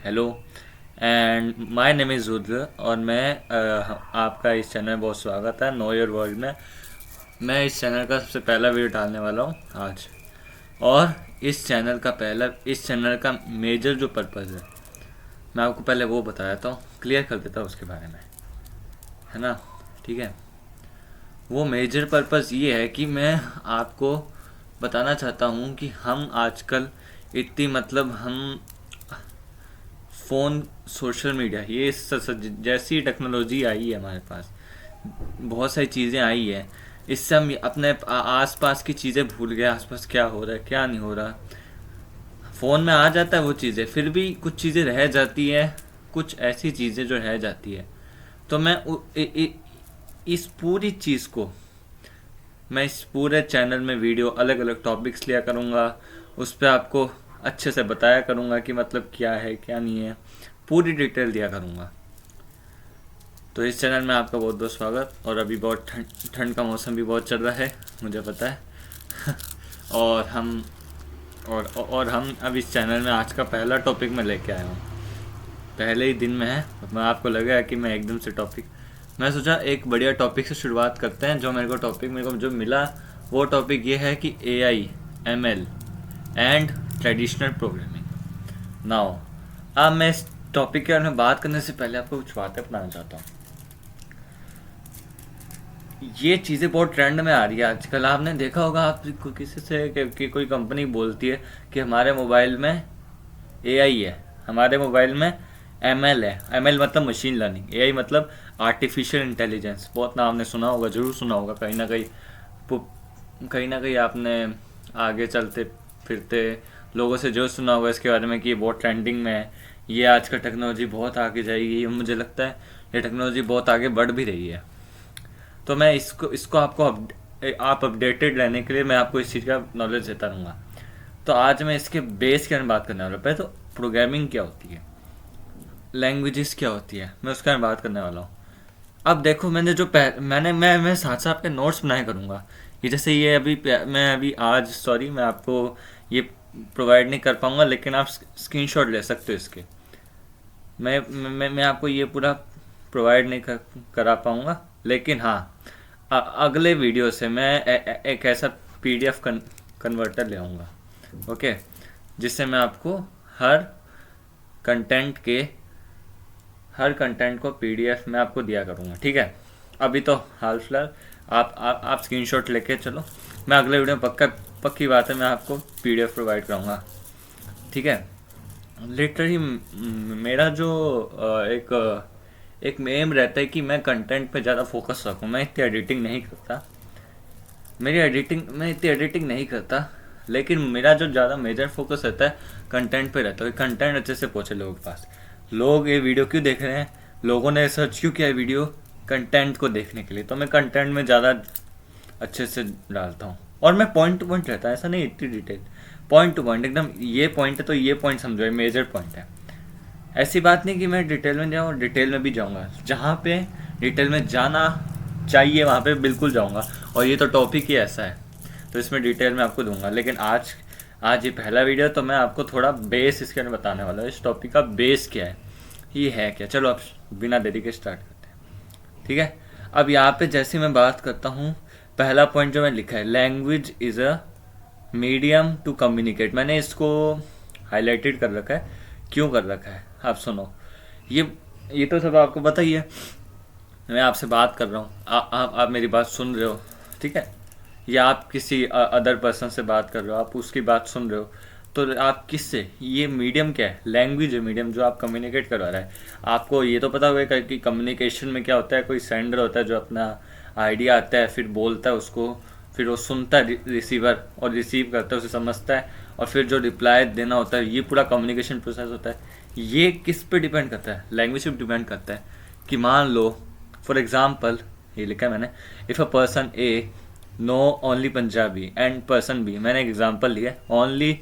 Hello and my name is Rudra और मैं आपका इस चैनल में बहुत स्वागत है नो योर वर्ल्ड में। मैं इस चैनल का सबसे पहला वीडियो डालने वाला हूँ आज। और इस चैनल का मेजर जो पर्पज़ है मैं आपको पहले वो बता देता हूँ, क्लियर कर देता हूँ उसके बारे में, है ना। ठीक है, वो मेजर पर्पज़ ये है कि मैं आपको बताना चाहता हूँ कि हम आजकल इतनी हम फ़ोन, सोशल मीडिया, ये जैसी टेक्नोलॉजी आई है हमारे पास, बहुत सारी चीज़ें आई है। इससे हम अपने आसपास की चीज़ें भूल गए, आसपास क्या हो रहा है क्या नहीं हो रहा। फ़ोन में आ जाता है वो चीज़ें, फिर भी कुछ चीज़ें रह जाती है, कुछ ऐसी चीज़ें जो रह जाती है। तो इस पूरी चीज़ को मैं इस पूरे चैनल में वीडियो अलग अलग टॉपिक्स लिया करूँगा, उस पर आपको अच्छे से बताया करूँगा कि मतलब क्या है क्या नहीं है, पूरी डिटेल दिया करूँगा। तो इस चैनल में आपका बहुत बहुत स्वागत। और अभी बहुत ठंड का मौसम भी बहुत चल रहा है, मुझे पता है। और हम और हम अब इस चैनल में आज का पहला टॉपिक मैं लेके आया हूँ, पहले ही दिन में है। मैं आपको लगा कि मैं एकदम से टॉपिक, मैं सोचा एक बढ़िया टॉपिक से शुरुआत करते हैं। जो मेरे को जो मिला वो टॉपिक ये है कि AI, ML and traditional programming. Now अब मैं इस टॉपिक के बारे में बात करने से पहले आपको कुछ बातें बताना चाहता हूँ। ये चीज़ें बहुत ट्रेंड में आ रही है आजकल। आपने देखा होगा, आप किसी से कि कोई कंपनी बोलती है कि हमारे मोबाइल में AI है, हमारे मोबाइल में ML है। ML मतलब मशीन लर्निंग, AI मतलब आर्टिफिशियल इंटेलिजेंस। बहुत नाम आपने सुना होगा, ज़रूर सुना होगा कहीं ना कहीं। कहीं ना कहीं आपने आगे चलते फिरते लोगों से जो सुना होगा इसके बारे में कि ये बहुत ट्रेंडिंग में है, ये आज का टेक्नोलॉजी बहुत आगे जाएगी। मुझे लगता है ये टेक्नोलॉजी बहुत आगे बढ़ भी रही है। तो मैं इसको इसको आपको आप अपडेटेड रहने के लिए मैं आपको इस चीज़ का नॉलेज देता रहूँगा। तो आज मैं इसके बेस के बारे में बात करने वाला हूँ। पहले तो प्रोग्रामिंग क्या होती है, लैंग्वेजेस क्या होती है, मैं उसके बारे में बात करने वाला हूँ। अब देखो, मैंने जो मैं साथ साथ आपके नोट्स बनाए करूँगा। ये जैसे ये मैं अभी आज सॉरी मैं आपको ये प्रोवाइड नहीं कर पाऊँगा, लेकिन आप स्क्रीनशॉट ले सकते हो इसके। मैं आपको ये पूरा प्रोवाइड नहीं करा पाऊँगा, लेकिन हाँ अगले वीडियो से मैं एक ऐसा PDF कन्वर्टर ले आऊँगा, ओके, जिससे मैं आपको हर कंटेंट के हर कंटेंट को PDF में आपको दिया करूँगा। ठीक है, अभी तो हाल फिलहाल आप स्क्रीनशॉट लेके चलो। मैं अगले वीडियो में पक्की बात है मैं आपको PDF प्रोवाइड कराऊँगा। ठीक है, लिटरली मेरा जो एक एम रहता है कि मैं कंटेंट पे ज़्यादा फोकस रखूँ। मैं इतनी एडिटिंग नहीं करता, मैं इतनी एडिटिंग नहीं करता, लेकिन मेरा जो ज़्यादा मेजर फोकस रहता है कंटेंट पे रहता है। कंटेंट अच्छे से पहुँचे लोगों के पास। लोग ये वीडियो क्यों देख रहे हैं, लोगों ने सर्च क्यों किया है वीडियो, कंटेंट को देखने के लिए। तो मैं कंटेंट में ज़्यादा अच्छे से डालता हूँ। और मैं पॉइंट टू पॉइंट रहता है, ऐसा नहीं इतनी डिटेल, पॉइंट टू पॉइंट एकदम। ये पॉइंट है तो ये पॉइंट समझो, मेजर पॉइंट है। ऐसी बात नहीं कि मैं डिटेल में जाऊँ, डिटेल में भी जाऊँगा। जहाँ पे डिटेल में जाना चाहिए वहाँ पे बिल्कुल जाऊँगा। और ये तो टॉपिक ही ऐसा है, तो इसमें डिटेल में आपको दूंगा। लेकिन आज ये पहला वीडियो, तो मैं आपको थोड़ा बेस इसके अंदर बताने वाला हूँ। इस टॉपिक का बेस क्या है, ये है क्या। चलो अब बिना देरी के स्टार्ट करते हैं। ठीक है, अब यहाँ पे जैसे मैं बात करता हूँ, पहला पॉइंट जो मैं लिखा है, language is a medium to communicate. मैंने इसको हाईलाइटेड कर रखा है। क्यों कर रखा है आप सुनो। ये तो सब आपको पता ही है। मैं आपसे बात कर रहा हूँ, आप मेरी बात सुन रहे हो, ठीक है। या आप किसी अदर पर्सन से बात कर रहे हो, आप उसकी बात सुन रहे हो। तो आप किससे, ये मीडियम क्या है, लैंग्वेज है मीडियम जो आप कम्युनिकेट करवा रहा है। आपको ये तो पता होगा कि कम्युनिकेशन में क्या होता है, कोई सेंडर होता है जो अपना आइडिया आता है, फिर बोलता है उसको, फिर वो सुनता है रिसीवर, और रिसीव करता है, उसे समझता है, और फिर जो रिप्लाई देना होता है, ये पूरा कम्युनिकेशन प्रोसेस होता है। ये किस पे डिपेंड करता है, लैंग्वेज पे डिपेंड करता है। कि मान लो फॉर एग्जाम्पल, ये लिखा है मैंने, if a person A know only Punjabi and person B, मैंने एग्जाम्पल लिया, only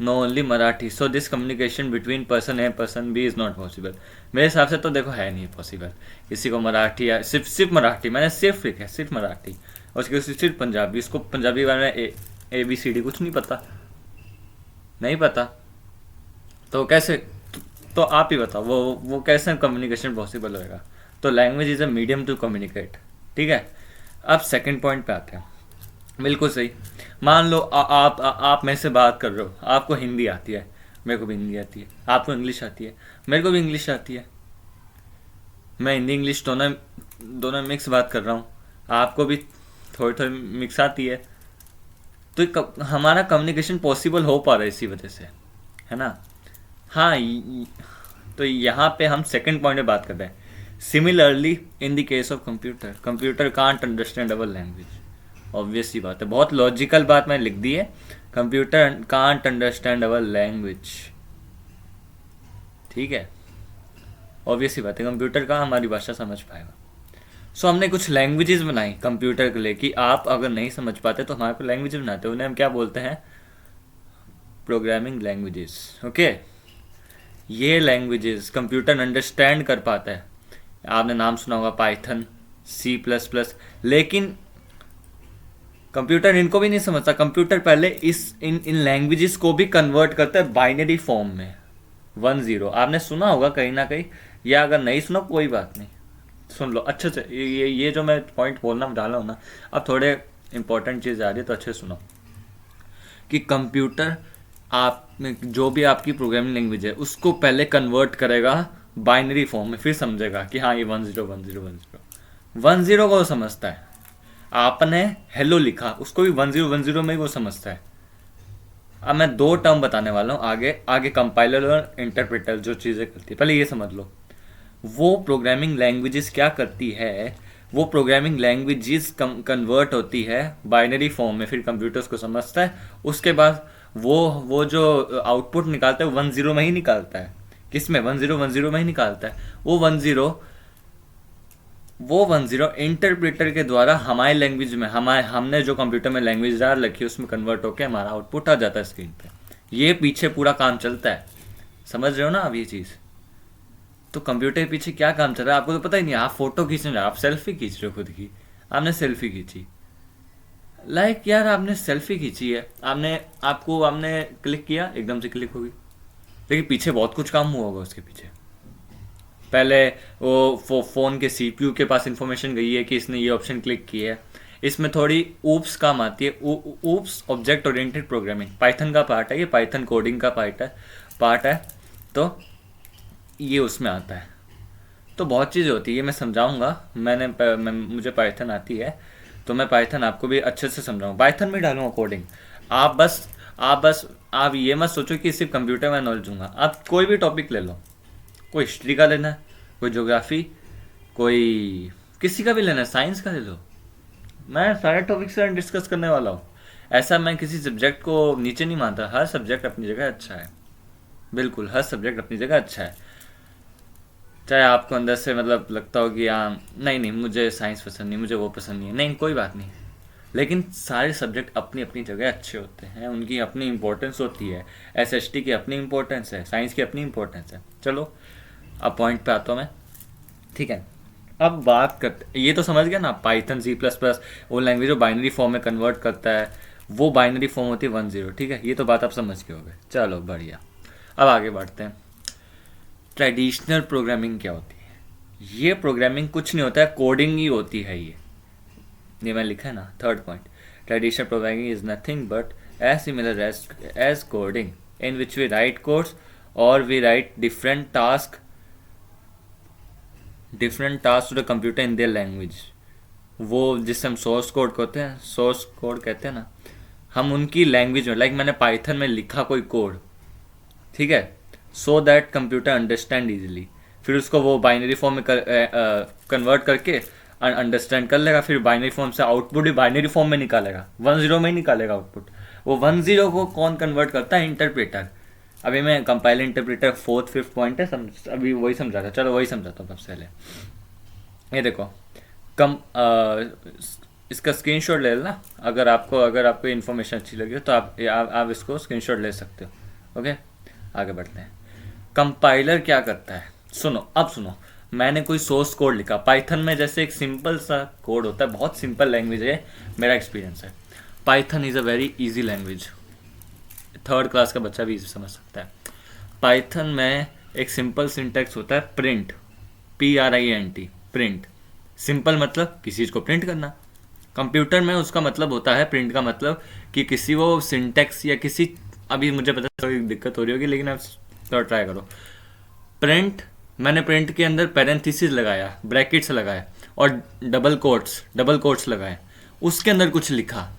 know only Marathi, so this communication between person A person B is not possible. मेरे हिसाब से तो देखो है नहीं पॉसिबल किसी को मराठी, या सिर्फ मराठी, मैंने सिर्फ लिखा है सिर्फ मराठी, और उसके सिर्फ पंजाबी, उसको पंजाबी के बारे में ABCD कुछ नहीं पता, नहीं पता। तो कैसे, तो आप ही बताओ वो कैसे कम्युनिकेशन पॉसिबल होएगा। तो language is a medium to communicate, ठीक है। अब सेकंड पॉइंट पे आते हैं। बिल्कुल सही। मान लो आप मेरे से बात कर रहे हो, आपको हिंदी आती है, मेरे को भी हिंदी आती है, आपको इंग्लिश आती है, मेरे को भी इंग्लिश आती है, मैं हिंदी इंग्लिश दोनों दोनों मिक्स बात कर रहा हूँ, आपको भी थोड़ी थोड़ी मिक्स आती है। तो हमारा कम्युनिकेशन पॉसिबल हो पा रहा है इसी वजह से, है ना। हाँ तो यहाँ पे हम सेकंड पॉइंट पे बात कर रहे हैं। Similarly in the case of computer, computer can't understand our language. Obvious सी बात है, बहुत लॉजिकल बात मैंने लिख दी है। Computer can't understand our language, ठीक है। ऑब्वियस सी बात है, कंप्यूटर का हमारी भाषा समझ पाएगा। सो हमने कुछ लैंग्वेजेस बनाई कंप्यूटर के लिए कि आप अगर नहीं समझ पाते तो हमारे को लैंग्वेज बनाते हैं, उन्हें हम क्या बोलते हैं, प्रोग्रामिंग लैंग्वेजेस। ओके, ये लैंग्वेजेस कंप्यूटर अंडरस्टैंड कर पाता है। आपने नाम सुना होगा पाइथन, C++, लेकिन कंप्यूटर इनको भी नहीं समझता। कंप्यूटर पहले इन लैंग्वेजेस को भी कन्वर्ट करता है बाइनरी फॉर्म में, 1-0। आपने सुना होगा कहीं ना कहीं, या अगर नहीं सुना कोई बात नहीं, सुन लो अच्छे से। ये जो मैं पॉइंट बोलना डाला हूँ ना, अब थोड़े इंपॉर्टेंट चीज़ आ रही है तो अच्छे सुनो। कि कंप्यूटर आप जो भी आपकी प्रोग्रामिंग लैंग्वेज है उसको पहले कन्वर्ट करेगा बाइनरी फॉर्म में, फिर समझेगा कि हाँ ये 1-0 को समझता है। आपने हेलो लिखा, उसको भी 1-0 में ही वो समझता है। अब मैं 2 टर्म बताने वाला हूँ आगे कंपाइलर और इंटरप्रेटर जो चीज़ें करती है, पहले ये समझ लो। वो प्रोग्रामिंग लैंग्वेजेस क्या करती है, वो प्रोग्रामिंग लैंग्वेजेस कन्वर्ट होती है बाइनरी फॉर्म में, फिर कंप्यूटर्स को समझता है। उसके बाद वो जो आउटपुट निकालता है 1-0 में ही निकालता है। किसमें, 1-0 में ही निकालता है। वो 1-0 इंटरप्रेटर के द्वारा हमारे लैंग्वेज में, हमने जो कंप्यूटर में लैंग्वेज डाल रखी है उसमें कन्वर्ट होकर हमारा आउटपुट आ जाता है स्क्रीन पे। ये पीछे पूरा काम चलता है, समझ रहे हो ना अब ये चीज़। तो कंप्यूटर के पीछे क्या काम चल रहा है आपको तो पता ही नहीं। आप फोटो खींच रहे हो, आप सेल्फी खींच रहे हो खुद की, आपने सेल्फी खींची, यार आपने सेल्फी खींची है, आपने क्लिक किया, एकदम से क्लिक होगी, लेकिन पीछे बहुत कुछ काम हुआ होगा उसके पीछे। पहले वो फ़ोन के CPU के पास इंफॉर्मेशन गई है कि इसने ये ऑप्शन क्लिक किया है। इसमें थोड़ी ऊप्स काम आती है। Oops object oriented programming Python का पार्ट है, ये पाइथन कोडिंग का पार्ट है, तो ये उसमें आता है। तो बहुत चीज़ें होती है, ये मैं समझाऊंगा। मुझे पाइथन आती है तो मैं पाइथन आपको भी अच्छे से समझाऊंगा, पाइथन में डालूंगा कोडिंग। आप ये मत सोचो कि सिर्फ कंप्यूटर में नॉलेज दूंगा। आप कोई भी टॉपिक ले लो, कोई हिस्ट्री का लेना है, कोई ज्योग्राफी, कोई किसी का भी लेना है, साइंस का ले लो, मैं सारे टॉपिक से डिस्कस करने वाला हूँ। ऐसा मैं किसी सब्जेक्ट को नीचे नहीं मानता, हर सब्जेक्ट अपनी जगह अच्छा है। बिल्कुल, हर सब्जेक्ट अपनी जगह अच्छा है। चाहे आपको अंदर से मतलब लगता हो कि हाँ नहीं मुझे साइंस पसंद नहीं, मुझे वो पसंद नहीं, कोई बात नहीं, लेकिन सारे सब्जेक्ट अपनी अपनी जगह अच्छे होते हैं, उनकी अपनी इंपॉर्टेंस होती है। SHT की अपनी इंपॉर्टेंस है, साइंस की अपनी इंपॉर्टेंस है। चलो अब पॉइंट पे आता हूँ मैं, ठीक है। अब बात करते, ये तो समझ गया ना, पाइथन C++ वो लैंग्वेज जो बाइनरी फॉर्म में कन्वर्ट करता है, वो बाइनरी फॉर्म होती है 1-0, ठीक है। ये तो बात आप समझ के हो गए, चलो बढ़िया। अब आगे बढ़ते हैं। ट्रेडिशनल प्रोग्रामिंग क्या होती है? ये प्रोग्रामिंग कुछ नहीं होता है, कोडिंग ही होती है। ये मैं लिखा है ना, third point. Traditional programming is nothing but as similar as coding in which we write codes और we write different task to the computer in their language. वो जिससे हम सोर्स कोड कहते हैं ना, हम उनकी लैंग्वेज में, लाइक मैंने पाइथन में लिखा कोई कोड, ठीक है, so that computer understand easily, फिर उसको वो बाइनरी फॉर्म में कन्वर्ट करके अंडरस्टैंड कर लेगा, फिर बाइनरी फॉर्म से आउटपुट भी बाइनरी फॉर्म में निकालेगा, 1-0 में ही निकालेगा आउटपुट। वो 1-0 को कौन कन्वर्ट करता है? इंटरप्रेटर। अभी मैं कंपाइलर इंटरप्रेटर 4th-5th पॉइंट है, अभी वही समझाता, चलो वही समझाता हूँ सबसे पहले। ये देखो, इसका स्क्रीनशॉट ले लेना, अगर आपको इन्फॉर्मेशन अच्छी लगी तो आप इसको स्क्रीनशॉट ले सकते हो। ओके, आगे बढ़ते हैं। कंपाइलर क्या करता है? अब सुनो, मैंने कोई सोर्स कोड लिखा पाइथन में, जैसे एक सिंपल सा कोड होता है, बहुत सिंपल लैंग्वेज है, मेरा एक्सपीरियंस है। Python is a very easy language, 3rd class का बच्चा भी इसे समझ सकता है। पाइथन में एक सिंपल सिंटैक्स होता है प्रिंट, PRINT, प्रिंट। सिंपल मतलब किसी चीज़ को प्रिंट करना। कंप्यूटर में उसका मतलब होता है, प्रिंट का मतलब कि किसी वो सिंटैक्स या किसी, अभी मुझे पता थोड़ी दिक्कत हो रही होगी लेकिन आप थोड़ा ट्राई करो। प्रिंट, मैंने प्रिंट के अंदर पैरेंथेसिस लगाया, ब्रैकेट्स लगाए और डबल कोट्स लगाए, उसके अंदर कुछ लिखा,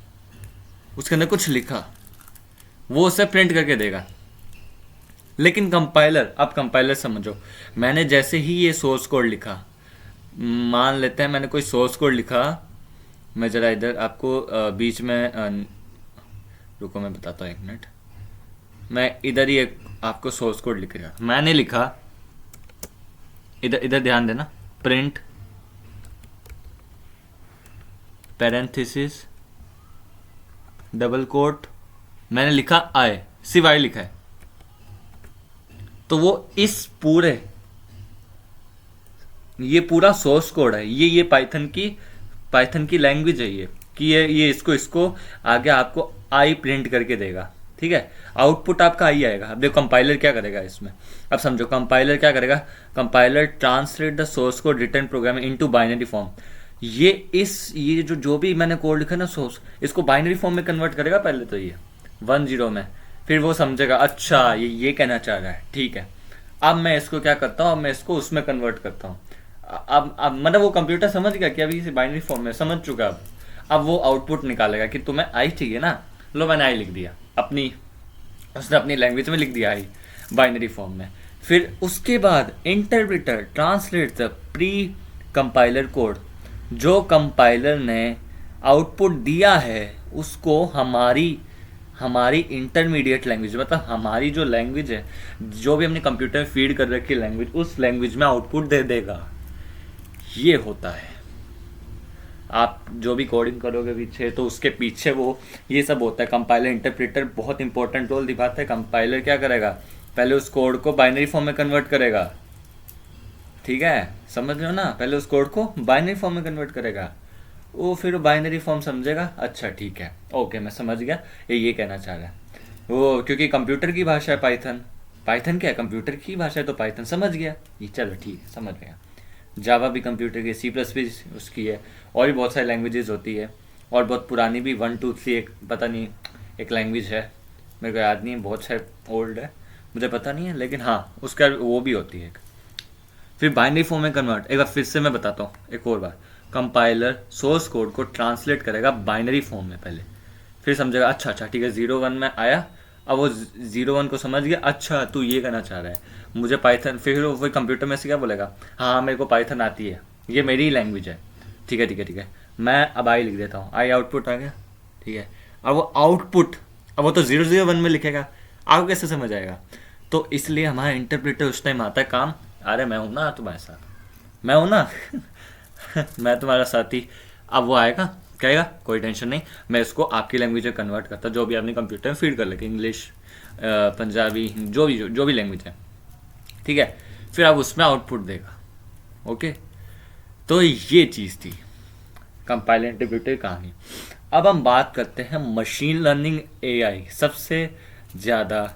वो उसे प्रिंट करके देगा। लेकिन कंपाइलर, अब कंपाइलर समझो, मैंने जैसे ही ये सोर्स कोड लिखा, मान लेते हैं मैंने कोई सोर्स कोड लिखा, मैं ज़रा इधर आपको बीच में रुको मैं बताता हूँ, 1 मिनट, मैं इधर ही एक आपको सोर्स कोड लिखेगा। मैंने लिखा, इधर ध्यान देना, प्रिंट पैरेंथेसिस डबल कोट, मैंने लिखा आई, सिर्फ आई लिखा है। तो वो इस पूरे, ये पूरा सोर्स कोड है, ये पाइथन की लैंग्वेज है ये, कि ये इसको आगे आपको आई प्रिंट करके देगा। ठीक है, आउटपुट आपका आई आएगा। अब देखो कंपाइलर क्या करेगा इसमें, अब समझो कंपाइलर क्या करेगा। Compiler translate the source code return programme into binary form. ये जो भी मैंने कोड लिखा ना सोर्स, इसको बाइनरी फॉर्म में कन्वर्ट करेगा पहले तो, ये 1-0 में, फिर वो समझेगा अच्छा ये कहना चाह रहा है, ठीक है। अब मैं इसको क्या करता हूँ, अब मैं इसको उसमें कन्वर्ट करता हूँ। अब मतलब वो कंप्यूटर समझ गया कि अभी इसे बाइनरी फॉर्म में समझ चुका। अब वो आउटपुट निकालेगा कि तुम्हें आई चाहिए ना, लो मैंने आई लिख दिया, उसने अपनी लैंग्वेज में लिख दिया आई बाइनरी फॉर्म में। फिर उसके बाद interpreter translate the pre compiler code, जो कंपाइलर ने आउटपुट दिया है उसको हमारी इंटरमीडिएट लैंग्वेज, मतलब हमारी जो लैंग्वेज है, जो भी हमने कंप्यूटर में फीड कर रखी लैंग्वेज, उस लैंग्वेज में आउटपुट दे देगा। ये होता है, आप जो भी कोडिंग करोगे पीछे, तो उसके पीछे वो ये सब होता है। कंपाइलर इंटरप्रेटर बहुत इंपॉर्टेंट रोल दिखाता है। कंपाइलर क्या करेगा, पहले उस कोड को बाइनरी फॉर्म में कन्वर्ट करेगा, ठीक है, समझ लो ना, पहले उस कोड को बाइनरी फॉर्म में कन्वर्ट करेगा, वो फिर बाइनरी फॉर्म समझेगा, अच्छा ठीक है, ओके मैं समझ गया ये कहना चाह रहा है वो, क्योंकि कंप्यूटर की भाषा है पाइथन क्या है, कंप्यूटर की भाषा है, तो पाइथन समझ गया ये, चलो ठीक है समझ गया। जावा भी कंप्यूटर की, C++ भी उसकी है, और भी बहुत सारी लैंग्वेजेस होती है, और बहुत पुरानी भी 1 2 3 एक पता नहीं एक लैंग्वेज है, मेरे को याद नहीं है, बहुत सारे ओल्ड है, मुझे पता नहीं है, लेकिन हाँ उसका वो भी होती है। फिर बाइनरी फॉर्म में कन्वर्ट, एक बार फिर से मैं बताता हूँ एक और बार। कंपाइलर सोर्स कोड को ट्रांसलेट करेगा बाइनरी फॉर्म में पहले, फिर समझेगा अच्छा ठीक है 0-1 में आया, अब वो 0-1 को समझ गया, अच्छा तू ये करना चाह रहा है मुझे पाइथन, फिर वो कंप्यूटर में से क्या बोलेगा, हाँ मेरे को पाइथन आती है, ये मेरी लैंग्वेज है, ठीक है, मैं अब आई लिख देता हूँ, आई आउटपुट आ गया, ठीक है। अब वो आउटपुट, अब वो तो 0-0-1 में लिखेगा, आपको कैसे समझ आएगा। तो इसलिए हमारा इंटरप्रेटर उस टाइम आता है काम, अरे मैं हूँ ना तुम्हारे साथ, मैं हूँ ना मैं तुम्हारा साथी। अब वो आएगा कहेगा कोई टेंशन नहीं, मैं इसको आपकी लैंग्वेज में कन्वर्ट करता, जो भी आपने कंप्यूटर में फीड कर लेके, इंग्लिश, पंजाबी, जो भी लैंग्वेज है, ठीक है, फिर आप उसमें आउटपुट देगा। ओके, तो ये चीज़ थी कंपाइलर इंटरप्रेटर कहानी। अब हम बात करते हैं मशीन लर्निंग, AI, सबसे ज़्यादा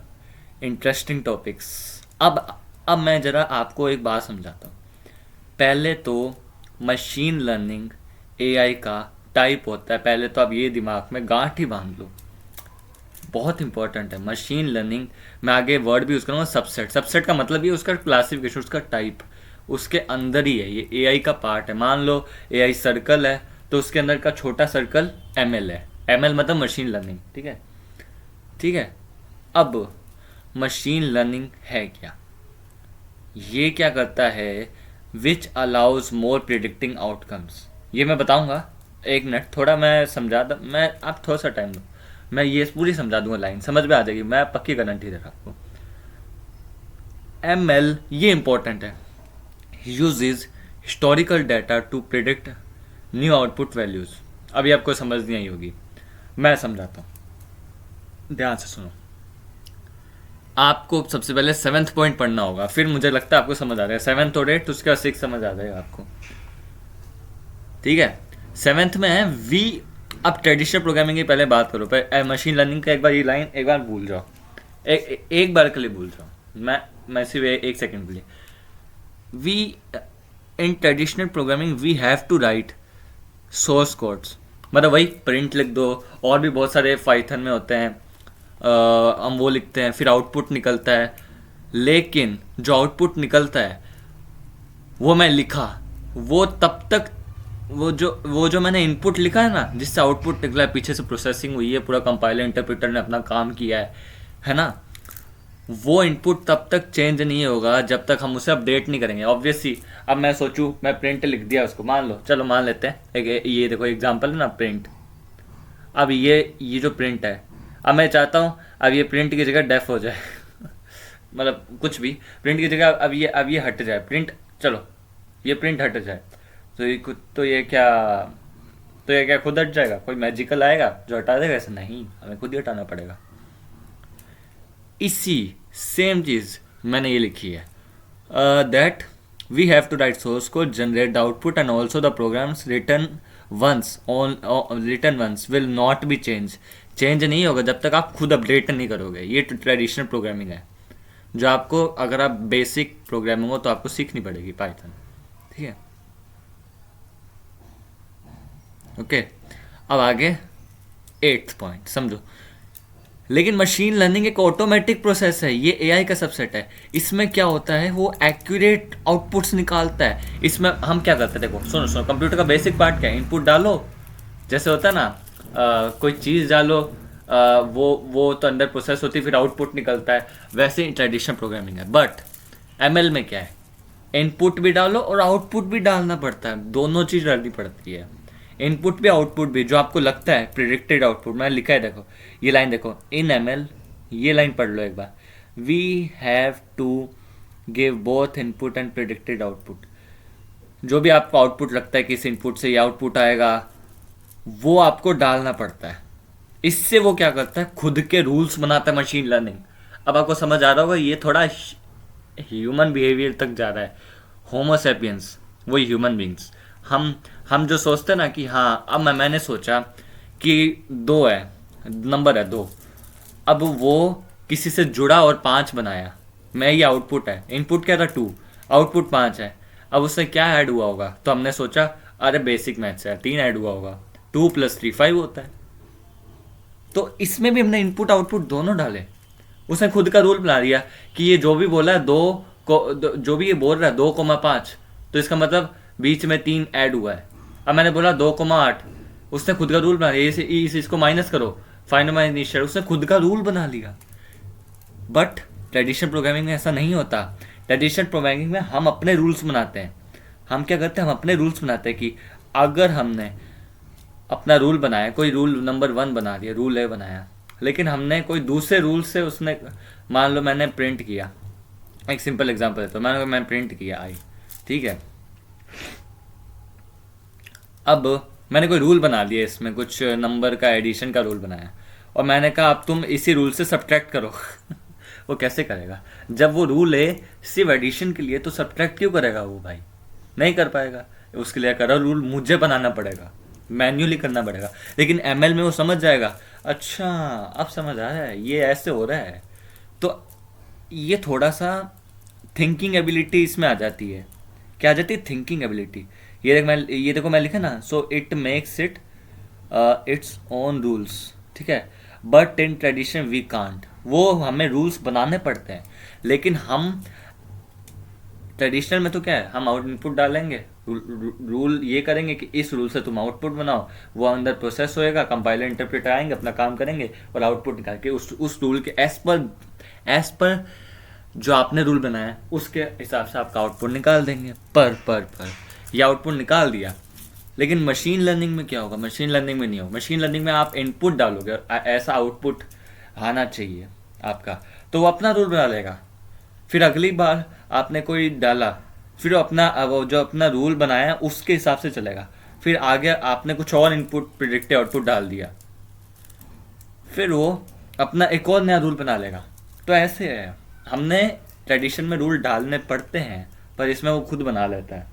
इंटरेस्टिंग टॉपिक्स। अब मैं ज़रा आपको एक बात समझाता हूँ। पहले तो मशीन लर्निंग AI का टाइप होता है, पहले तो आप ये दिमाग में गांठ ही बांध लो, बहुत इंपॉर्टेंट है मशीन लर्निंग। मैं आगे वर्ड भी यूज़ करूँगा, सबसेट का मतलब ये उसका क्लासिफिकेशन, उसका टाइप उसके अंदर ही है, ये AI का पार्ट है। मान लो AI सर्कल है, तो उसके अंदर का छोटा सर्कल ML है, ML मतलब मशीन लर्निंग, ठीक है। अब मशीन लर्निंग है क्या, ये क्या करता है, विच अलाउज मोर प्रिडिक्टिंग आउटकम्स, ये मैं बताऊंगा, 1 मिनट थोड़ा मैं समझा दूँ, मैं आप थोड़ा सा टाइम दो, मैं ये पूरी समझा दूंगा, लाइन समझ में आ जाएगी, मैं पक्की गारंटी दे रहा आपको। ML ये इंपॉर्टेंट है, uses historical data to predict new output values. अभी आपको समझ नहीं आई होगी, मैं समझाता हूँ, ध्यान से सुनो। आपको सबसे पहले 7th पॉइंट पढ़ना होगा, फिर मुझे लगता है आपको समझ आ जाएगा, 7th और 8th, उसके बाद 6 समझ आ जाएगा आपको, ठीक है। 7th में है वी, अब ट्रेडिशनल प्रोग्रामिंग की पहले बात करो, मशीन लर्निंग का एक बार ये लाइन एक बार भूल जाओ, एक बार के लिए भूल जाओ, मैं मैं सिर्फ एक सेकंड के लिए, we in traditional programming we have to write source codes, मतलब वही प्रिंट लिख दो, और भी बहुत सारे पाइथन में होते हैं, हम वो लिखते हैं, फिर आउटपुट निकलता है। लेकिन जो आउटपुट निकलता है वो मैं लिखा, वो तब तक, वो जो मैंने इनपुट लिखा है ना, जिससे आउटपुट निकला है, पीछे से प्रोसेसिंग हुई है, पूरा कंपाइलर इंटरप्रेटर ने अपना काम किया है ना, वो इनपुट तब तक चेंज नहीं होगा जब तक हम उसे अपडेट नहीं करेंगे। ऑब्वियसली अब मैं सोचूं, मैं प्रिंट लिख दिया उसको, मान लो, चलो मान लेते हैं एक, ये देखो एग्जांपल है ना प्रिंट। अब ये जो प्रिंट है, अब मैं चाहता हूँ अब ये प्रिंट की जगह डेफ हो जाए मतलब कुछ भी प्रिंट की जगह अब ये हट जाए प्रिंट, चलो ये प्रिंट हट जाए, तो ये क्या खुद हट जाएगा? कोई मैजिकल आएगा जो हटा देगा? ऐसा नहीं, हमें खुद ही हटाना पड़ेगा। इसी सेम चीज मैंने ये लिखी है, that we have to write source code, generate the output and also the programs written once will not be change नहीं होगा जब तक आप खुद अपडेट नहीं करोगे। ये ट्रेडिशनल प्रोग्रामिंग है जो आपको, अगर आप बेसिक प्रोग्रामिंग हो तो आपको सीखनी पड़ेगी पाइथन, ठीक है? ओके, अब आगे 8th पॉइंट समझो। लेकिन मशीन लर्निंग एक ऑटोमेटिक प्रोसेस है, ये एआई का सबसेट है। इसमें क्या होता है, वो एक्यूरेट आउटपुट्स निकालता है। इसमें हम क्या करते हैं, देखो सुनो, कंप्यूटर का बेसिक पार्ट क्या है? इनपुट डालो, जैसे होता है ना, कोई चीज़ डालो, वो तो अंदर प्रोसेस होती है, फिर आउटपुट निकलता है। वैसे ही ट्रेडिशनल प्रोग्रामिंग है। बट एमएल में क्या है, इनपुट भी डालो और आउटपुट भी डालना पड़ता है, दोनों चीज़ डालनी पड़ती है। इनपुट भी आउटपुट भी, जो आपको लगता है प्रिडिक्टेड आउटपुट, मैंने लिखा है, देखो ये लाइन देखो, इन एमएल, ये लाइन पढ़ लो एक बार, we have to give both input and predicted output. जो भी आपको आउटपुट लगता है कि इस इनपुट से ये आउटपुट आएगा, वो आपको डालना पड़ता है। इससे वो क्या करता है, खुद के रूल्स बनाता है मशीन लर्निंग। अब आपको समझ आ रहा होगा, ये थोड़ा ह्यूमन बिहेवियर तक जा रहा है। होमोसेपियंस, वही ह्यूमन बींग्स, हम जो सोचते हैं ना कि हाँ, अब मैंने सोचा कि 2 है, नंबर है 2, अब वो किसी से जुड़ा और 5 बनाया, मैं ये आउटपुट है, इनपुट क्या था 2, आउटपुट 5 है। अब उससे क्या ऐड हुआ होगा, तो हमने सोचा अरे बेसिक मैथ्स है, 3 ऐड हुआ होगा, 2 + 3 5 होता है। तो इसमें भी हमने इनपुट आउटपुट दोनों डाले। उसने खुद का रूल बना दिया कि ये जो भी बोला है जो भी ये बोल रहा है 2,5, तो इसका मतलब बीच में 3 ऐड हुआ है। अब मैंने बोला 2,8, उसने खुद का रूल बना लिया, इसको माइनस करो, फाइनल माइनस इनिशियल, उसने खुद का रूल बना लिया। बट ट्रेडिशनल प्रोग्रामिंग में ऐसा नहीं होता। ट्रेडिशनल प्रोग्रामिंग में हम अपने रूल्स बनाते हैं। हम क्या करते हैं, हम अपने रूल्स बनाते हैं कि अगर हमने अपना रूल बनाया, कोई रूल नंबर 1 बना दिया, रूल ए बनाया, लेकिन हमने कोई दूसरे रूल से उसने, मान लो मैंने प्रिंट किया, एक सिंपल एग्जांपल है, तो मैं प्रिंट किया आई, ठीक है। अब मैंने कोई रूल बना दिया, इसमें कुछ नंबर का एडिशन का रूल बनाया, और मैंने कहा अब तुम इसी रूल से सब्ट्रैक्ट करो वो कैसे करेगा? जब वो रूल है सिर्फ एडिशन के लिए, तो सब्ट्रैक्ट क्यों करेगा वो भाई? नहीं कर पाएगा। उसके लिए करो रूल मुझे बनाना पड़ेगा, मैन्युअली करना पड़ेगा। लेकिन एमएल में वो समझ जाएगा, अच्छा अब समझ आ रहा है, ये ऐसे हो रहा है। तो ये थोड़ा सा थिंकिंग एबिलिटी इसमें आ जाती है। क्या आ जाती है? Thinking ability. ये देखो मैं लिखा ना, so it makes it its own rules, ठीक है। But in tradition we can't, वो हमें रूल्स बनाने पड़ते हैं। लेकिन हम ट्रेडिशनल में तो क्या है, हम आउट इनपुट डालेंगे, रूल ये करेंगे कि इस रूल से तुम आउटपुट बनाओ, वो अंदर प्रोसेस होएगा, कंपाइलर इंटरप्रेटर आएंगे, अपना काम करेंगे और आउटपुट निकाल के उस रूल के एज पर जो आपने रूल बनाया उसके हिसाब से आपका आउटपुट निकाल देंगे। पर ये आउटपुट निकाल दिया। लेकिन मशीन लर्निंग में क्या होगा? मशीन लर्निंग में नहीं होगा। मशीन लर्निंग में आप इनपुट डालोगे और ऐसा आउटपुट आना चाहिए आपका, तो वो अपना रूल बना लेगा। फिर अगली बार आपने कोई डाला, फिर वो जो अपना रूल बनाया उसके हिसाब से चलेगा। फिर आगे आपने कुछ और इनपुट प्रिडिक्टेड आउटपुट डाल दिया, फिर वो अपना एक और नया रूल बना लेगा। तो ऐसे है, हमने ट्रेडिशन में रूल डालने पड़ते हैं, पर इसमें वो खुद बना लेता है,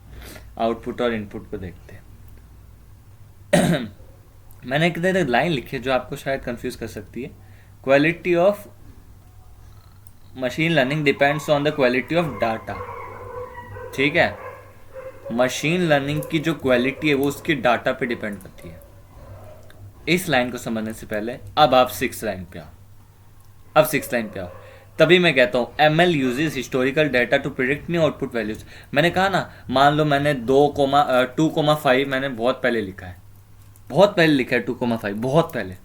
आउटपुट और इनपुट को देखते हैं। मैंने एक लाइन लिखी है जो आपको शायद कंफ्यूज कर सकती है। Quality of machine learning depends on the quality of data. ठीक है, मशीन लर्निंग की जो क्वालिटी है वो उसकी डाटा पे डिपेंड करती है। इस लाइन को समझने से पहले अब आप 6 लाइन पे आओ। अब 6 लाइन पे आओ, तभी मैं कहता हूँ ML uses historical data to predict new output values. मैंने कहा ना, मान लो मैंने 2,5 मैंने बहुत पहले लिखा है, बहुत पहले लिखा है 2,5, बहुत पहले,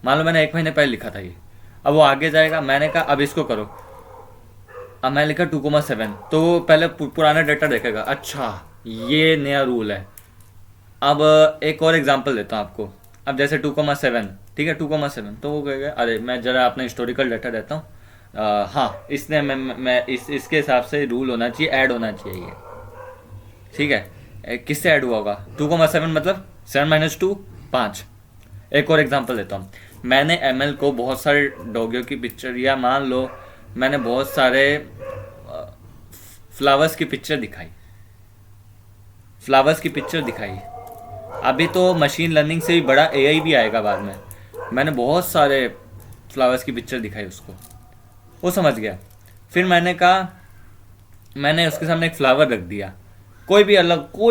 मान लो मैंने 1 महीने पहले लिखा था ये। अब वो आगे जाएगा, मैंने कहा अब इसको करो, अब मैं लिखा 2,7, तो पहले पुराना डाटा देखेगा, अच्छा ये नया रूल है। अब एक और एग्जांपल देता हूँ आपको। अब जैसे 2,7, ठीक है 2,7, तो वो कहेगा अरे मैं जरा अपना हिस्टोरिकल डाटा देता हूँ, हाँ इसने मैं इसके हिसाब से रूल होना चाहिए, ऐड होना चाहिए। ठीक है, किससे ऐड हुआ होगा? 2,7 मतलब 7 - 2 5। एक और एग्जांपल देता हूँ। मैंने ML को बहुत सारे डॉगियों की पिक्चर, या मान लो मैंने बहुत सारे फ्लावर्स की पिक्चर दिखाई, फ्लावर्स की पिक्चर दिखाई। अभी तो मशीन लर्निंग से भी बड़ा AI भी आएगा बाद में। मैंने बहुत सारे फ्लावर्स की पिक्चर दिखाई उसको, वो समझ गया। फिर मैंने कहा, मैंने उसके सामने एक फ्लावर रख दिया, कोई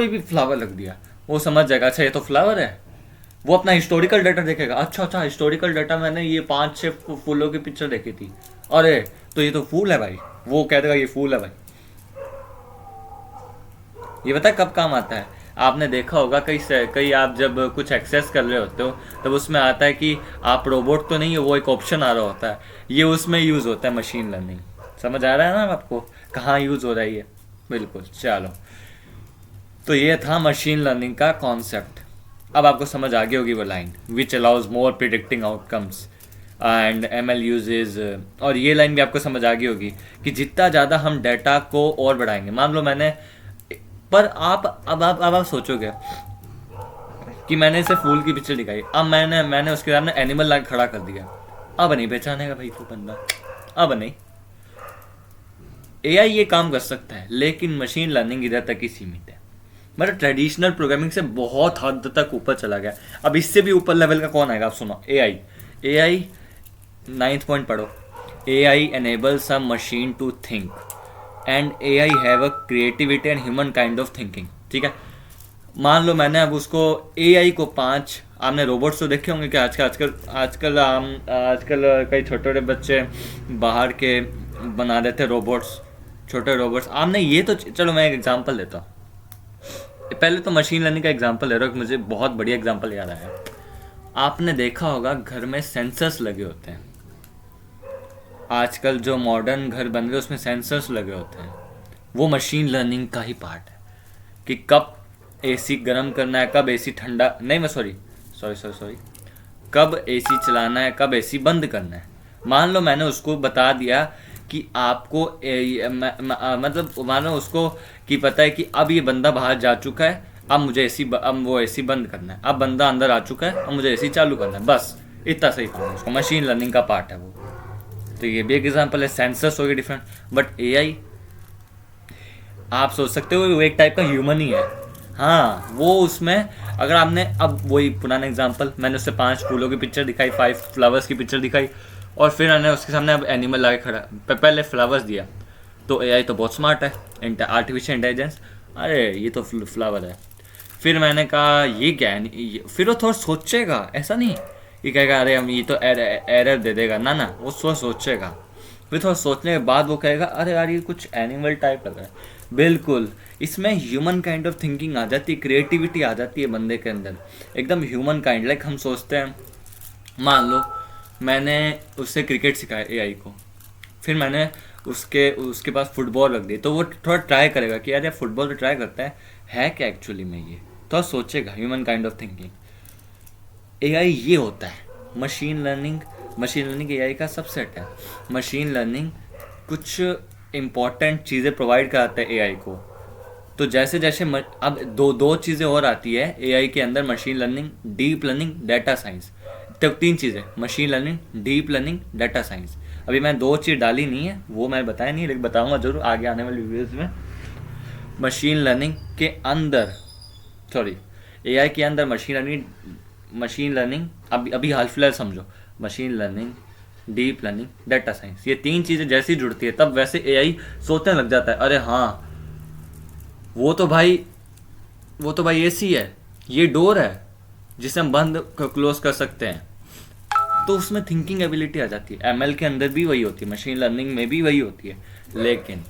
भी फ्लावर रख दिया, वो समझ जाएगा अच्छा ये तो फ्लावर है। वो अपना हिस्टोरिकल डाटा देखेगा, अच्छा हिस्टोरिकल डाटा मैंने ये 5-6 फूलों की पिक्चर देखी थी, अरे तो ये तो फूल है भाई, वो कह देगा ये फूल है भाई। ये पता है कब काम आता है? आपने देखा होगा कई आप जब कुछ एक्सेस कर रहे होते हो तब उसमें आता है कि आप रोबोट तो नहीं हो, वो एक ऑप्शन आ रहा होता है, ये उसमें यूज़ होता है मशीन लर्निंग। समझ आ रहा है ना आपको कहाँ यूज़ हो रहा है ये? बिल्कुल। चलो, तो ये था मशीन लर्निंग का कॉन्सेप्ट। अब आपको समझ आ गई होगी वो line, which allows more predicting outcomes and ML uses. और ये लाइन भी आपको समझ आ गई होगी कि जितना ज़्यादा हम डाटा को और बढ़ाएंगे, मान लो मैंने, पर अब आप सोचोगे कि मैंने इसे फूल की पिक्चर दिखाई, अब मैंने उसके सामने एनिमल ला खड़ा कर दिया, अब नहीं पहचानेगा भाई वो बंदा, अब नहीं। AI ये काम कर सकता है, लेकिन मशीन लर्निंग इधर तक ही सीमित है। मतलब ट्रेडिशनल प्रोग्रामिंग से बहुत हद तक ऊपर चला गया। अब इससे भी ऊपर लेवल का कौन आएगा? आप सुनो, AI 9th पॉइंट पढ़ो। AI enables a machine to think and AI have a creativity and human kind of thinking। ठीक है, मान लो मैंने अब उसको AI को 5, आपने रोबोट्स तो देखे होंगे कि आजकल कई छोटे छोटे बच्चे बाहर के बना देते रोबोट्स, छोटे रोबोट्स। आपने ये तो, चलो मैं एक एग्जांपल देता हूँ, पहले तो मशीन लर्निंग का एग्जांपल ले रहा हूँ, मुझे बहुत बढ़िया एग्जांपल याद आया। आपने देखा होगा घर में सेंसर्स लगे होते हैं, आजकल जो मॉडर्न घर बन रहे उसमें सेंसर्स लगे होते हैं, वो मशीन लर्निंग का ही पार्ट है कि कब AC गर्म करना है, कब AC ठंडा, नहीं मैं सॉरी, कब AC चलाना है, कब AC बंद करना है। मान लो मैंने उसको बता दिया कि आपको मतलब मान लो उसको कि पता है कि अब ये बंदा बाहर जा चुका है, अब वो AC बंद करना है, अब बंदा अंदर आ चुका है, अब मुझे AC चालू करना है, बस इतना सही काम है उसको, मशीन लर्निंग का पार्ट है वो। तो ये भी एक एग्जांपल है, सेंसर्स हो गए डिफरेंट, बट AI आप सोच सकते हो वो एक टाइप का ह्यूमन ही है। हाँ, वो उसमें अगर आपने, अब वही पुराना एग्जांपल, मैंने उससे 5 फूलों की पिक्चर दिखाई, 5 फ्लावर्स की पिक्चर दिखाई, और फिर मैंने उसके सामने अब एनिमल ला के खड़ा, पहले फ्लावर्स दिया, तो AI तो बहुत स्मार्ट है, आर्टिफिशियल इंटेलिजेंस, अरे ये तो फ्लावर है। फिर मैंने कहा ये क्या है, फिर वो थोड़ा सोचेगा, ऐसा नहीं ये कहेगा अरे हम ये तो एरर दे देगा, ना वो सोचेगा। फिर थोड़ा सोचने के बाद वो कहेगा अरे यार ये कुछ एनिमल टाइप लग रहा है। बिल्कुल, इसमें ह्यूमन काइंड ऑफ थिंकिंग आ जाती है, क्रिएटिविटी आ जाती है बंदे के अंदर, एकदम ह्यूमन काइंड। लाइक हम सोचते हैं, मान लो मैंने उससे क्रिकेट सिखाया AI को, फिर मैंने उसके पास फुटबॉल रख दी, तो वो थोड़ा ट्राई करेगा कि यार फुटबॉल तो ट्राई करता है क्या एक्चुअली में, ये थोड़ा सोचेगा, human kind of thinking. AI ये होता है मशीन लर्निंग AI का सबसेट है। मशीन लर्निंग कुछ इम्पॉर्टेंट चीज़ें प्रोवाइड कराता है AI को। तो जैसे जैसे अब दो चीज़ें और आती है AI के अंदर, machine learning, deep learning, data science. तो 3 चीज़ें, machine learning, deep learning, data science. अभी मैं 2 चीज़ डाली नहीं है, वो मैं बताया नहीं, लेकिन बताऊंगा जरूर आगे आने वाली वीडियोस में। मशीन लर्निंग के अंदर, AI के अंदर मशीन लर्निंग, अभी हाल फिलहाल समझो, machine learning, deep learning, data science, ये 3 चीज़ें जैसी जुड़ती है तब वैसे एआई सोचने लग जाता है, अरे हाँ वो तो भाई एसी है, ये डोर है जिसे हम बंद क्लोज कर सकते हैं। तो उसमें थिंकिंग एबिलिटी आ जाती है। एमएल के अंदर भी वही होती है, मशीन लर्निंग में भी वही होती है, लेकिन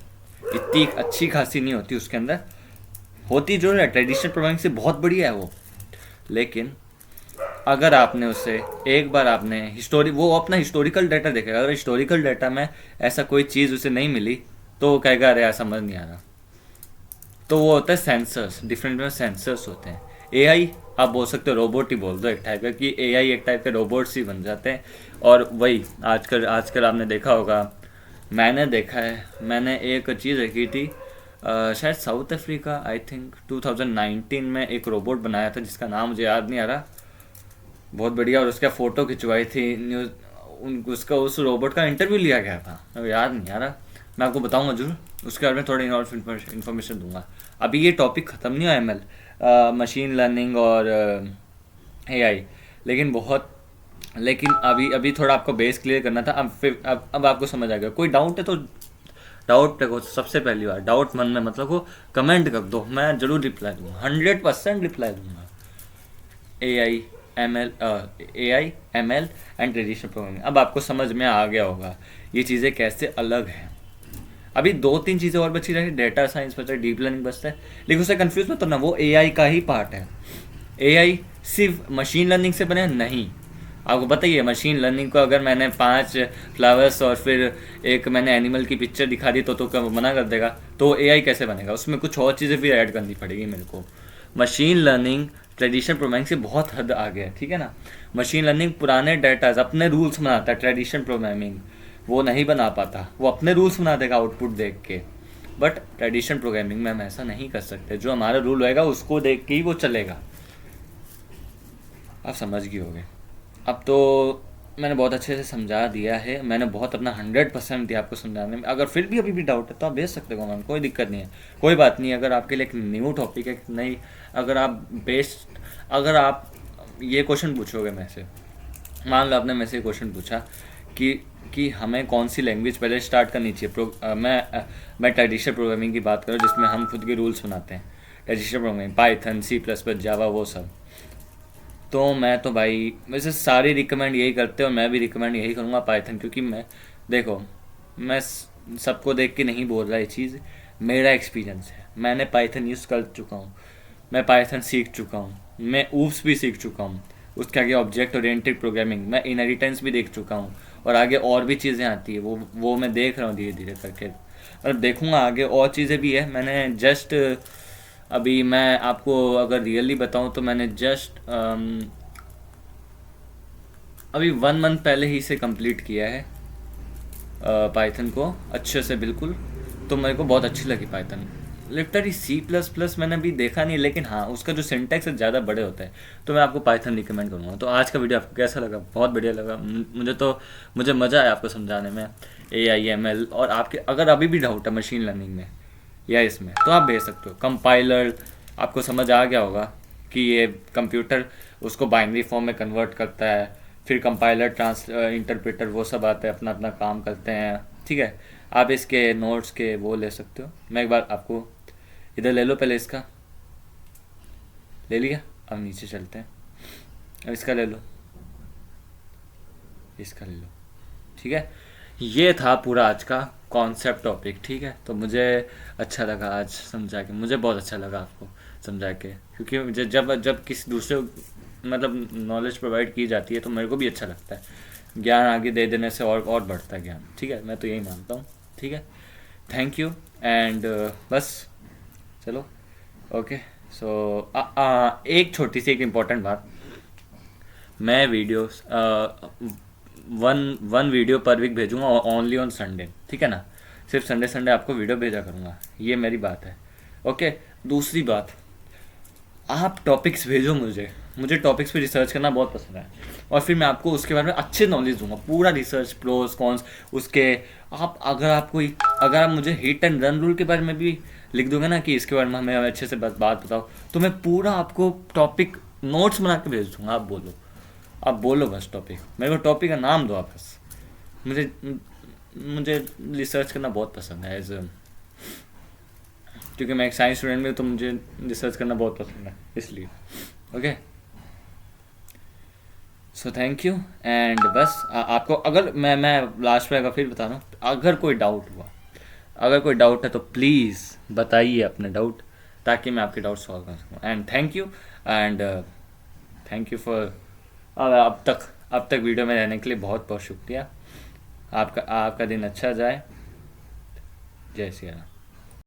इतनी अच्छी खासी नहीं होती उसके अंदर। होती जो है ट्रेडिशनल प्रोग्रामिंग से बहुत बढ़िया है वो, लेकिन अगर आपने उससे एक बार आपने वो अपना हिस्टोरिकल डाटा देखेगा, अगर हिस्टोरिकल डाटा में ऐसा कोई चीज़ उसे नहीं मिली तो वो कहेगा अरे यार समझ नहीं आ रहा। तो वो होता है सेंसर्स, डिफरेंट में सेंसर्स होते हैं। एआई आप बोल सकते हो रोबोट ही बोल दो एक टाइप का, कि एआई एक टाइप के रोबोट्स ही बन जाते हैं। और वही आजकल आपने देखा होगा, मैंने देखा है, मैंने एक चीज़ देखी थी, शायद साउथ अफ्रीका, आई थिंक 2019 में एक रोबोट बनाया था जिसका नाम मुझे याद नहीं आ रहा, बहुत बढ़िया। और उसका फ़ोटो खिंचवाई थी न्यूज़, उसका उस रोबोट का इंटरव्यू लिया गया था, मेरे याद नहीं आ रहा, मैं आपको बताऊंगा जरूर, उसके बारे में थोड़ी और इन्फॉर्मेशन दूंगा। अभी ये टॉपिक ख़त्म नहीं हुआ एमएल, मशीन लर्निंग और एआई, लेकिन अभी थोड़ा आपको बेस क्लियर करना था। अब आपको समझ आ गया। कोई डाउट है तो डाउट देखो, सबसे पहली बार डाउट मन में मतलब को कमेंट कर दो, मैं जरूर रिप्लाई दूंगा, 100% रिप्लाई दूंगा। AI ML and traditional programming, अब आपको समझ में आ गया होगा ये चीज़ें कैसे अलग हैं। अभी 2-3 चीज़ें और बची रही, डेटा साइंस बचता है, डीप लर्निंग बचता है, लेकिन उससे कंफ्यूज मत होना, वो एआई का ही पार्ट है। एआई सिर्फ मशीन लर्निंग से बने नहीं, आपको पता ही है। मशीन लर्निंग को अगर मैंने 5 फ्लावर्स और फिर एक मैंने एनिमल की पिक्चर दिखा दी तो क्या मना कर देगा? तो एआई कैसे बनेगा? उसमें कुछ और चीज़ें भी ऐड करनी पड़ेगी मेरे को। मशीन लर्निंग ट्रेडिशनल प्रोग्रामिंग से बहुत हद आगे है, ठीक है ना। मशीन लर्निंग पुराने डेटाज अपने रूल्स बनाता है, ट्रेडिशनल प्रोग्रामिंग वो नहीं बना पाता, वो अपने रूल्स बना देगा आउटपुट देख के। बट ट्रेडिशनल प्रोग्रामिंग में हम ऐसा नहीं कर सकते, जो हमारा रूल होएगा उसको देख के ही वो चलेगा। आप समझ गए होंगे। अब तो मैंने बहुत अच्छे से समझा दिया है, मैंने बहुत अपना 100% दिया आपको समझाने में। अगर फिर भी अभी भी डाउट है तो आप भेज सकते हो, कोई दिक्कत नहीं है, कोई बात नहीं। अगर आपके लिए एक न्यू टॉपिक है, नहीं अगर आप ये क्वेश्चन पूछोगे मेरे से, मान लो आपने मेरे से क्वेश्चन पूछा कि हमें कौन सी लैंग्वेज पहले स्टार्ट करनी चाहिए। मैं ट्रेडिशनल प्रोग्रामिंग की बात करूँ जिसमें हम खुद के रूल्स बनाते हैं, ट्रेडिशनल प्रोग्रामिंग, पाइथन, C++, जावा, वो सब। तो मैं तो भाई वैसे सारे रिकमेंड यही करते हैं और मैं भी रिकमेंड यही करूँगा पाइथन, क्योंकि मैं सबको देख के नहीं बोल रहा ये चीज़, मेरा एक्सपीरियंस है। मैंने पाइथन यूज़ कर चुका हूँ, मैं पाइथन सीख चुका हूँ, मैं ऊप्स भी सीख चुका हूँ, उसके आगे ऑब्जेक्ट ओरिएंटेड प्रोग्रामिंग, मैं इनहेरिटेंस भी देख चुका हूँ, और आगे और भी चीज़ें आती है, वो मैं देख रहा हूँ धीरे धीरे करके, मतलब देखूँगा आगे और चीज़ें भी है। मैंने जस्ट अभी मैं आपको अगर रियली बताऊं तो मैंने जस्ट अभी 1 मंथ पहले ही से कंप्लीट किया है पाइथन को अच्छे से, बिल्कुल। तो मेरे को बहुत अच्छी लगी पाइथन। लिटरली C++ मैंने अभी देखा नहीं, लेकिन हाँ उसका जो सिंटैक्स है ज़्यादा बड़े होता है, तो मैं आपको पाइथन रिकमेंड करूँगा। तो आज का वीडियो आपको कैसा लगा? बहुत बढ़िया लगा मुझे मज़ा आया आपको समझाने में AIML। और आपके अगर अभी भी डाउट है मशीन लर्निंग में या इसमें, तो आप भेज सकते हो। कंपाइलर आपको समझ आ गया होगा कि ये कंप्यूटर उसको बाइनरी फॉर्म में कन्वर्ट करता है, फिर कंपाइलर इंटरप्रेटर वो सब आते हैं, अपना अपना काम करते हैं, ठीक है। आप इसके नोट्स के वो ले सकते हो। मैं एक बार आपको इधर ले लो, पहले इसका ले लिया, अब नीचे चलते हैं, अब इसका ले लो, इसका ले लो, ठीक है। ये था पूरा आज का कॉन्सेप्ट टॉपिक, ठीक है। तो मुझे अच्छा लगा आज समझा के, मुझे बहुत अच्छा लगा आपको समझा के, क्योंकि मुझे जब किसी दूसरे मतलब नॉलेज प्रोवाइड की जाती है तो मेरे को भी अच्छा लगता है। ज्ञान आगे दे देने से और बढ़ता है ज्ञान, ठीक है। मैं तो यही मानता हूँ, ठीक है। थैंक यू एंड बस चलो, ओके। सो एक छोटी सी एक इम्पॉर्टेंट बात, मैं videos one video per week भेजूंगा, ओनली ऑन संडे, ठीक है ना। सिर्फ संडे आपको वीडियो भेजा करूँगा, ये मेरी बात है, ओके। दूसरी बात, आप टॉपिक्स भेजो मुझे टॉपिक्स पे रिसर्च करना बहुत पसंद है, और फिर मैं आपको उसके बारे में अच्छे नॉलेज दूंगा, पूरा रिसर्च, प्रोस कॉन्स उसके। अगर आप मुझे हिट एंड रन रूल के बारे में भी लिख दोगे ना कि इसके बारे में हमें अच्छे से बात बताओ, तो मैं पूरा आपको टॉपिक नोट्स बना के भेज दूँगा। आप बोलो बस टॉपिक, मेरे को टॉपिक का नाम दो आप बस, मुझे मुझे रिसर्च करना बहुत पसंद है, क्योंकि मैं एक साइंस स्टूडेंट में, तो मुझे रिसर्च करना बहुत पसंद है इसलिए। Okay, so thank you. And बस आपको अगर मैं लास्ट में अगर फिर बता रहा हूँ, अगर कोई डाउट हुआ, अगर कोई डाउट है तो प्लीज़ बताइए अपने डाउट, ताकि मैं आपके डाउट सॉल्व कर सकूँ। And thank you, and thank you for अब तक वीडियो में रहने के लिए बहुत बहुत शुक्रिया। आपका दिन अच्छा जाए। जय श्री राम।